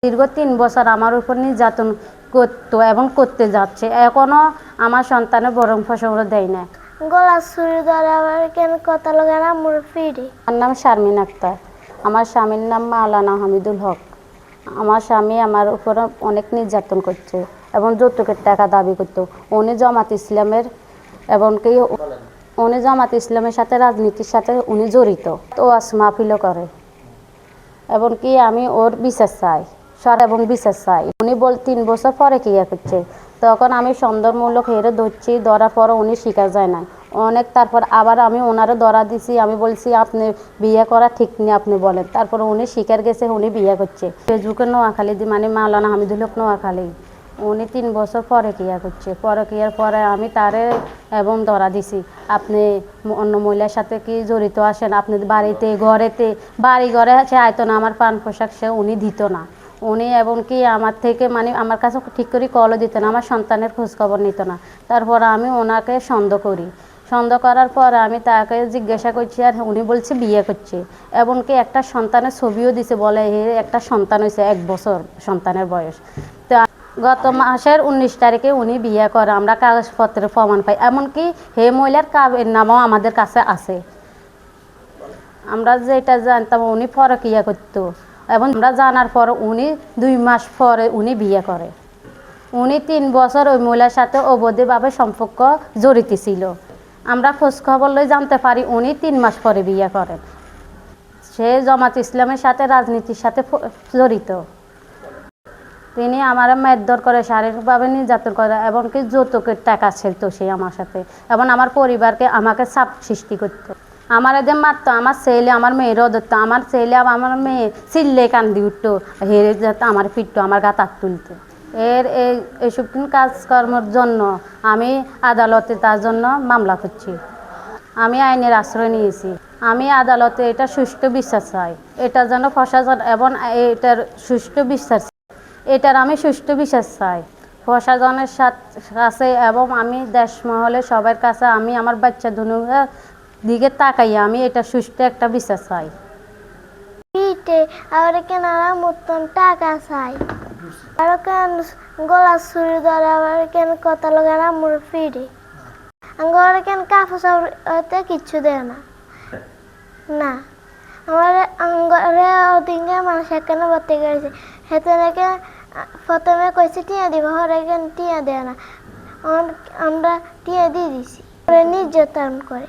দীর্ঘ ৩ বছর আমার উপর নির্যাতন করতো এবং করতে যাচ্ছে। এখনো আমার সন্তানের ভরণ পোষণ দেয় না। গলা ছুরি ধরে আবার কেন কথা লাগে না মোর ফিরে। আমার নাম শারমিন আক্তার। আমার স্বামীর নাম মাওলানা হামিদুল হক। আমার স্বামী আমার উপর অনেক নির্যাতন করছে এবং যৌতুকের টাকা দাবি করতো। উনি জামাত ইসলামের এমনকি উনি জামাত ইসলামের সাথে রাজনীতির সাথে উনি জড়িত। ওয়াজ মাহফিলও করে। এমনকি আমি ওর বিচার চাই, এবং বিচার চাই। উনি ৩ বছর পরে ক্রিয়া করছে, তখন আমি সন্দেহমূলক হেরে ধরছি। ধরার পর উনি স্বীকার যায় না অনেক। তারপর আবার আমি ওনারও ধরা দিছি। আমি বলছি আপনি বিয়ে করা ঠিক নেই, আপনি বলেন। তারপর উনি স্বীকার গেছে উনি বিয়ে করছে। ফেসবুকে নোয়াখালী মানে মাওলানা হামিদুল হক নোয়াখালী, উনি 3 বছর পরে ক্রিয়া করছে। পরে ক্রিয়ার পরে আমি তারে এবং ধরা দিছি, আপনি অন্য মহিলার সাথে কি জড়িত আসেন, আপনি বাড়িতে ঘরেতে বাড়ি ঘরে আছে আয়তো না, আমার পান পোশাক সে উনি দিত না। উনি এবং কি আমার থেকে মানে আমার কাছে ঠিক করে কলও দিত না, আমার সন্তানের খোঁজখবর নিত না। তারপর আমি ওনাকে সন্দেহ করি। সন্দেহ করার পর আমি তাকে জিজ্ঞাসা করছি, আর উনি বলছে বিয়ে করছে। এমনকি একটা সন্তানের ছবিও দিছে, বলে একটা সন্তান হয়েছে 1 বছর সন্তানের বয়স। তো গত মাসের 19 তারিখে উনি বিয়ে করে, আমরা কাগজপত্রের প্রমাণ পাই। এমনকি হে মহিলার কাবের নামও আমাদের কাছে আছে। আমরা যেটা জানতাম উনি পরকীয়া করতো, এবং আমরা জানার পর উনি 2 মাস পরে উনি বিয়ে করে। উনি 3 বছর ওই মহিলার সাথে অবৈধভাবে সম্পর্ক জড়িত ছিল। আমরা খোঁজখবর লই জানতে পারি উনি 3 মাস পরে বিয়ে করেন। সে জামাত ইসলামের সাথে রাজনীতির সাথে জড়িত। তিনি আমার মারধর করে, শারীরিকভাবে নির্যাতন করে, এমনকি যৌতুকের টাকা ছেলত সে আমার সাথে, এবং আমার পরিবারকে আমাকে চাপ সৃষ্টি করত। আমার এদের মারতো, আমার ছেলে আমার মেয়েরও ধরতো। আমার ছেলে আমার মেয়ে চিল্লে কান্দি উঠতো, হেরে যেত, আমার পিটতো, আমার গা তাক তুলতো। এইসব কাজকর্মের জন্য আমি আদালতে তার জন্য মামলা করছি। আমি আইনের আশ্রয় নিয়েছি। আমি আদালতে এটা সুষ্ঠু বিচার চাই। এটা যেন প্রশাসন এবং এটার সুষ্ঠু বিচার, এটার আমি সুষ্ঠু বিচার চাই প্রশাসনের কাছে, এবং আমি দেশ মহলে সবার কাছে। আমি আমার বাচ্চা দুনুর দিকে তাকাইয়া আমি এটা সুষ্ঠু একটা বিচার চাই। পিঠে আবার কেন মতন টাকা চাই, আর কেন গলা ছুরি ধরে আবার কেন কথা লাগে না মোর ফিরে। ঘরে কেন কাপড় চাপড়তে কিচ্ছু দেয় না। না আমার ঘরে ওদিকে মানুষ এখানে ভর্তি করেছে, হেতে নাকি প্রথমে কইছে টিয়া দিব, হরে কেন টিয়া দেয় না। আমরা টিয়া দিয়ে দিছি, নির্যাতন করে।